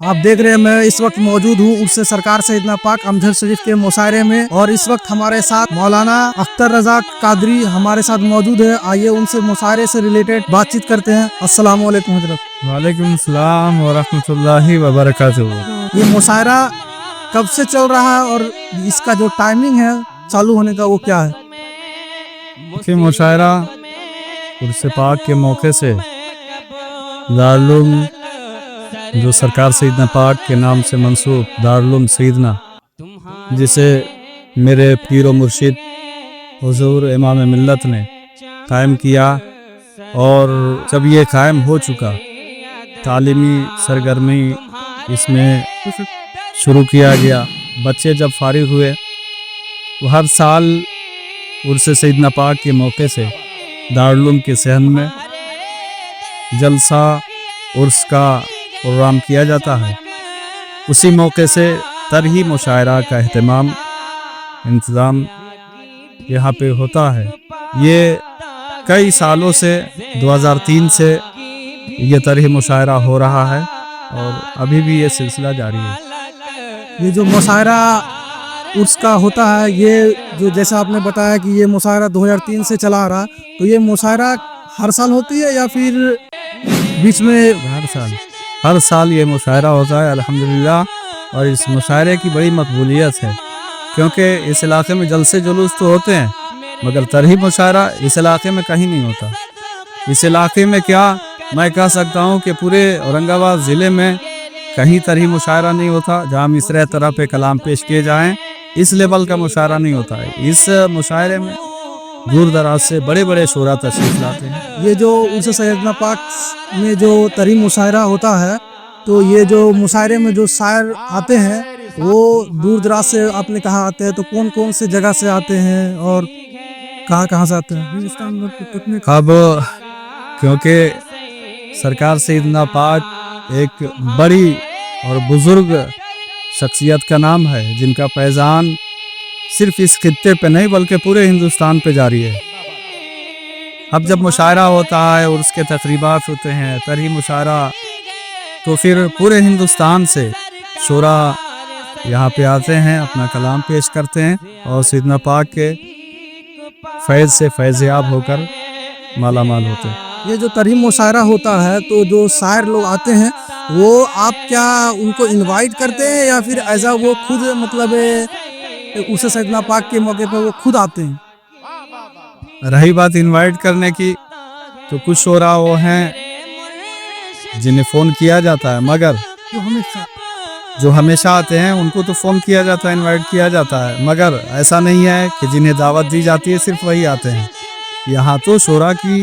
आप देख रहे हैं मैं इस वक्त मौजूद हूँ उर्स सरकार सैयदना पाक अमजद शरीफ के मुशायरे में और इस वक्त हमारे साथ मौलाना अख्तर रजा कादरी हमारे साथ मौजूद है। आइए उनसे मुशायरे से रिलेटेड बातचीत करते हैं। अस्सलाम वालेकुम हजरत। वालेकुम सलाम व रहमतुल्लाहि व बरकातुहू। ये मुशायरा कब से चल रहा है और इसका जो टाइमिंग है चालू होने का वो क्या है? कि मुशायरा उर्स पाक के मौके से दारुल जो सरकार सैयदना पाक के नाम से मंसूब दारुल सैयदना, जिसे मेरे पीर व मुर्शिद हुजूर इमाम मिल्लत ने कायम किया, और जब ये कायम हो चुका तालीमी सरगर्मी इसमें शुरू किया गया। बच्चे जब फारिग हुए वो हर साल उर्स सैयदना पाक के मौके से दारुल के सहन में जलसा उर्स का प्रोग्राम किया जाता है। उसी मौके से तरही मुशायरा का अहतमाम इंतज़ाम यहाँ पे होता है। ये कई सालों से 2003 से ये तरही मुशायरा हो रहा है और अभी भी ये सिलसिला जारी है। ये जो मुशायरा उर्स का होता है, ये जो जैसा आपने बताया कि ये मुशायरा 2003 से चला आ रहा, तो ये मुशायरा हर साल होती है या फिर बीच में? हर साल ये मुशायरा होता है अल्हम्दुलिल्लाह। और इस मुशायरे की बड़ी मकबूलियत है क्योंकि इस इलाके में जलसे जुलूस तो होते हैं मगर तरही मुशायरा इस इलाके में कहीं नहीं होता। इस इलाके में क्या मैं कह सकता हूँ कि पूरे औरंगाबाद ज़िले में कहीं तरही मुशायरा नहीं होता जहाँ मिसरे तरह पे कलाम पेश किए जाएं। इस लेवल का मुशायरा नहीं होता है। इस मुशायरे में दूर दराज से बड़े बड़े शोरा तशरीफ लाते हैं। ये जो उर्स सैयदना पाक में जो तरही मुशायरा होता है, तो ये जो मुशायरे में जो शायर आते हैं वो दूर दराज से आपने कहा आते हैं, तो कौन कौन से जगह से आते हैं और कहाँ कहाँ से आते हैं? अब क्योंकि सरकार सैयदना पाक एक बड़ी और बुजुर्ग शख्सियत का नाम है जिनका फैज़ान सिर्फ इस खित्ते पे नहीं बल्कि पूरे हिंदुस्तान पे जारी है। अब जब मुशायरा होता है और उसके तकरीबात होते हैं तरही मुशायरा, तो फिर पूरे हिंदुस्तान से शोरा यहाँ पे आते हैं, अपना कलाम पेश करते हैं और सैयदना पाक के फैज़ से फैज़याब होकर माला माल होते हैं। ये जो तरही मुशायरा होता है तो जो शायर लोग आते हैं वो आप क्या उनको इनवाइट करते हैं या फिर ऐसा वो खुद मतलब उर्स सैयदना पाक के मौके पर वो खुद आते हैं? रही बात इनवाइट करने की, तो कुछ शोरा वो हैं जिन्हें फ़ोन किया जाता है, मगर जो हमेशा आते हैं उनको तो फ़ोन किया जाता है, इनवाइट किया जाता है, मगर ऐसा नहीं है कि जिन्हें दावत दी जाती है सिर्फ वही आते हैं। यहाँ तो शोरा की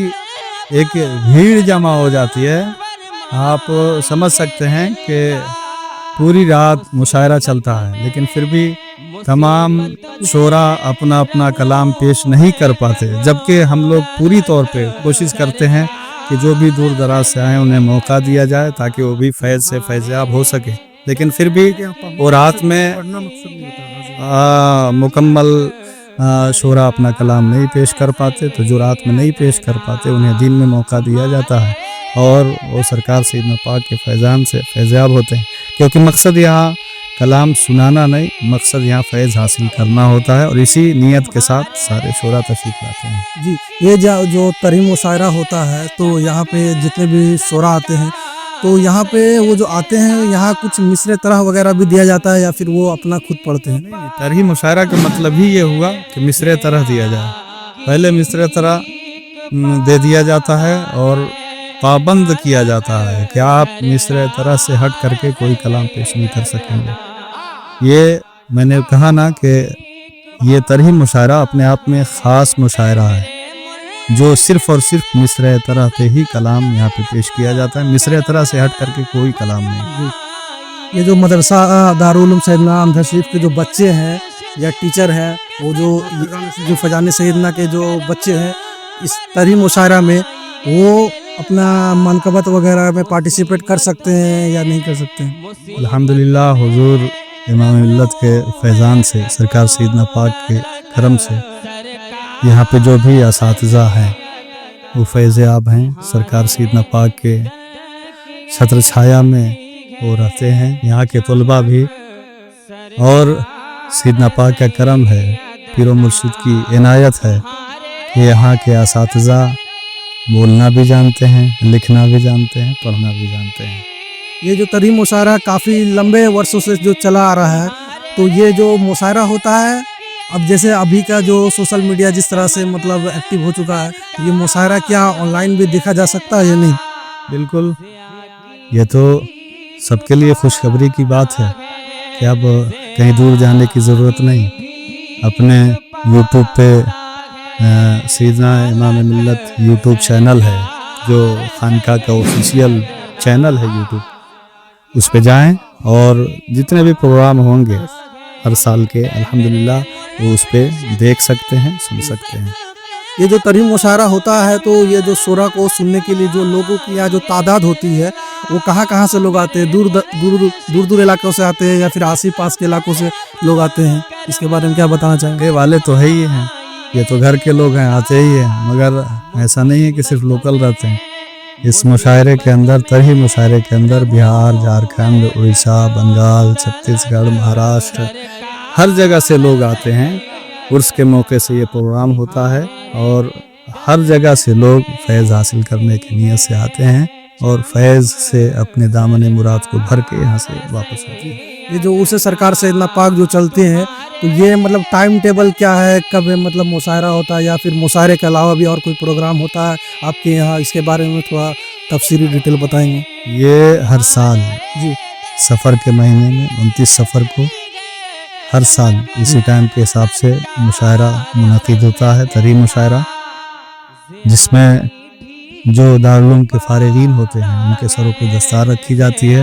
एक भीड़ जमा हो जाती है। आप समझ सकते हैं कि पूरी रात मुशायरा चलता है लेकिन फिर भी तमाम शोरा अपना अपना कलाम पेश नहीं कर पाते, जबकि हम लोग पूरी तौर पे कोशिश करते हैं कि जो भी दूर दराज से आए उन्हें मौका दिया जाए ताकि वो भी फैज़ से फैज़याब हो सके। लेकिन फिर भी वो रात में मुकम्मल शोरा अपना कलाम नहीं पेश कर पाते, तो जो रात में नहीं पेश कर पाते उन्हें दिन में मौका दिया जाता है और वो सरकार सैयदना पाक के फैज़ान से फैज़याब होते हैं। क्योंकि मकसद यहाँ कलाम सुनाना नहीं, मकसद यहाँ फैज़ हासिल करना होता है और इसी नीयत के साथ सारे शोरा तशरीफ लाते हैं। जी, ये जो तरही मुशायरा होता है तो यहाँ पे जितने भी शोरा आते हैं तो यहाँ पे वो जो आते हैं यहाँ कुछ मिसरे तरह वगैरह भी दिया जाता है या फिर वो अपना खुद पढ़ते हैं? नहीं, तरही मुशायरा का मतलब ही ये हुआ कि मिसरे तरह दिया जाए। पहले मिसरे तरह दे दिया जाता है और पाबंद किया जाता है कि आप मिसरे तरह से हट करके कोई कलाम पेश नहीं कर सकेंगे। ये मैंने कहा ना कि ये तरही मुशायरा अपने आप में ख़ास मुशायरा है जो सिर्फ़ और सिर्फ मिसरे तरह पे ही कलाम यहाँ पे पेश किया जाता है। मिसरे तरह से हट करके कोई कलाम नहीं। ये जो मदरसा दारुल सैयदना अमजद शरीफ के जो बच्चे हैं या टीचर हैं, वो जो फैज़ान सैयदना के जो बच्चे हैं, इस तरही मुशायरा में वो अपना मनकबत वगैरह में पार्टिसिपेट कर सकते हैं या नहीं कर सकते हैं? अल्हम्दुलिल्लाह हुजूर इमाम मिल्लत के फैज़ान से सरकार सैयदना पाक के करम से यहाँ पे जो भी असातिज़ा हैं वो फैज़याब हैं। सरकार सैयदना पाक के छत्र छाया में वो रहते हैं, यहाँ के तलबा भी, और सैयदना पाक का करम है, पीर मुर्शिद की इनायत है कि यहाँ के असातिज़ा बोलना भी जानते हैं, लिखना भी जानते हैं, पढ़ना भी जानते हैं। ये जो तरीम मुशायरा काफ़ी लंबे वर्षों से जो चला आ रहा है, तो ये जो मुशायरा होता है, अब जैसे अभी का जो सोशल मीडिया जिस तरह से मतलब एक्टिव हो चुका है, ये मुशायरा क्या ऑनलाइन भी देखा जा सकता है या नहीं? बिल्कुल, ये तो सबके लिए खुशखबरी की बात है कि अब कहीं दूर जाने की ज़रूरत नहीं, अपने यूट्यूब पे सैयदना इमाम मिल्लत यूट्यूब चैनल है, जो खानका का ऑफिशियल चैनल है यूट्यूब, उस पे जाएं और जितने भी प्रोग्राम होंगे हर साल के अल्हम्दुलिल्लाह वो उस पे देख सकते हैं, सुन सकते हैं। ये जो तरीम मुशायरा होता है, तो ये जो शोरा को सुनने के लिए जो लोगों की यहाँ जो तादाद होती है, वो कहाँ से लोग आते हैं? दूर इलाकों से आते हैं या फिर आस पास के इलाकों से लोग आते हैं? इसके बारे में क्या बताना चाहेंगे? ये वाले तो है ही हैं, ये तो घर के लोग हैं, आते ही हैं, मगर ऐसा नहीं है कि सिर्फ लोकल रहते हैं। इस मुशायरे के अंदर, तरीम मुशायरे के अंदर बिहार, झारखंड, उड़ीसा, बंगाल, छत्तीसगढ़, महाराष्ट्र, हर जगह से लोग आते हैं। उर्स के मौके से ये प्रोग्राम होता है और हर जगह से लोग फैज़ हासिल करने की नीयत से आते हैं और फैज़ से अपने दामन मुराद को भर के यहाँ से वापस आते हैं। ये जो उर्स सरकार सैयदना पाक जो चलते हैं, तो ये मतलब टाइम टेबल क्या है, कब मतलब मुशायरा होता है या फिर मुशायरे के अलावा भी और कोई प्रोग्राम होता है आपके यहाँ? इसके बारे में थोड़ा तफसीली डिटेल बताएंगे। ये हर साल जी सफ़र के महीने में 29 सफ़र को हर साल इसी टाइम के हिसाब से मुशायरा मुनक़िद होता है, तरीम मुशायरा, जिसमें जो दारुल के फ़ारिगीन होते हैं उनके सरों पर दस्तार रखी जाती है।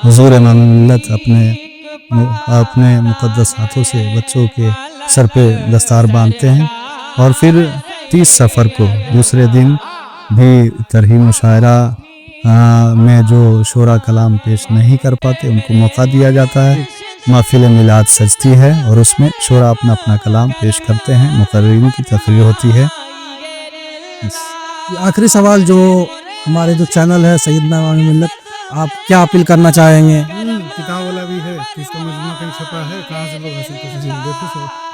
हुज़ूर इमाम मिल्लत अपने मुक़द्दस हाथों से बच्चों के सर पे दस्तार बांधते हैं और फिर 30 सफ़र को दूसरे दिन भी तरीम मुशायरा में जो शोरा कलाम पेश नहीं कर पाते उनको मौका दिया जाता है। महफिल मिलाद सजती है और उसमें शोरा अपना कलाम पेश करते हैं, मुक़र्रिरीन की तक़रीर होती है। आखिरी सवाल, जो हमारे जो चैनल है सैयदना इमाम मिल्लत, आप क्या अपील करना चाहेंगे? किताब वाला भी है, इसका मजमूआ कहीं छपा है, कहाँ से लोग हासिल कर सकते हैं? देखो है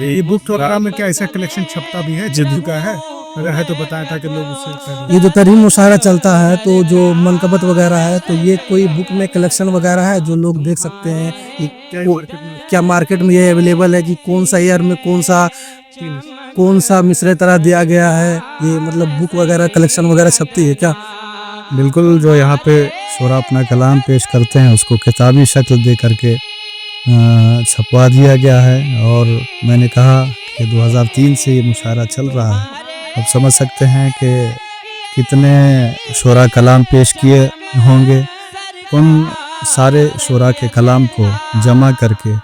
ये बुक वगैरह में क्या ऐसा कलेक्शन छपता भी है, जिद्दू का है, अगर है तो बताया ताकि लोग उससे। ये जो तरीम मुशायरा चलता है, तो जो मनकबत वगैरह है, तो ये कोई बुक में कलेक्शन वगैरह है जो लोग देख सकते हैं? क्या मार्केट में ये अवेलेबल है कि कौन सा ईयर में कौन सा मिसरे तरह दिया गया है? ये मतलब बुक वगैरह कलेक्शन वगैरह छपती है क्या? बिल्कुल, जो यहाँ पे शोरा अपना कलाम पेश करते हैं उसको किताबी शक्ल दे करके छपवा दिया गया है। और मैंने कहा कि 2003 से ये मुशायरा चल रहा है, अब समझ सकते हैं कि कितने शोरा कलाम पेश किए होंगे। उन सारे शोरा के कलाम को जमा करके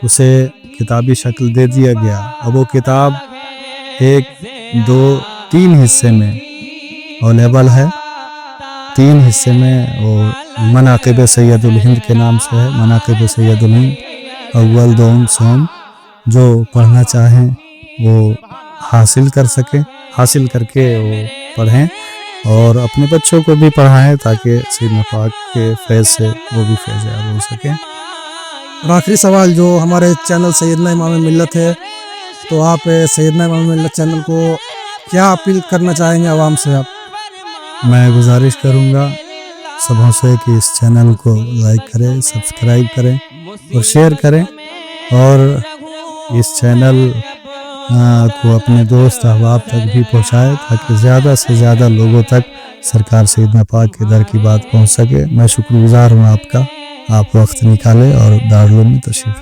उसे किताबी शक्ल दे दिया गया। अब वो किताब 1, 2, 3 हिस्से में अवेलेबल है। 3 हिस्से में वो मनाक़िब सैयदुल हिंद के नाम से है, मनाक़िब सैयदुल हिंद अव्वल दोम सोम, जो पढ़ना चाहें वो हासिल कर सकें, हासिल करके वो पढ़ें और अपने बच्चों को भी पढ़ाएं ताकि सैयदना पाक के फैज़ से वो भी फैज़याब हो सकें। और आखिरी सवाल, जो हमारे चैनल सैयदना इमाम मिल्लत है, तो आप सैयदना इमाम मिल्लत चैनल को क्या अपील करना चाहेंगे आवाम से? आप मैं गुजारिश करूँगा सबों से कि इस चैनल को लाइक करें, सब्सक्राइब करें और शेयर करें और इस चैनल को अपने दोस्त अहबाब तक भी पहुँचाएं ताकि ज़्यादा से ज़्यादा लोगों तक सरकार सैयदना पाक के दर की बात पहुँच सके। मैं शुक्रगुज़ार हूँ आपका, आप वक्त निकालें और दारुल में तशरीफ़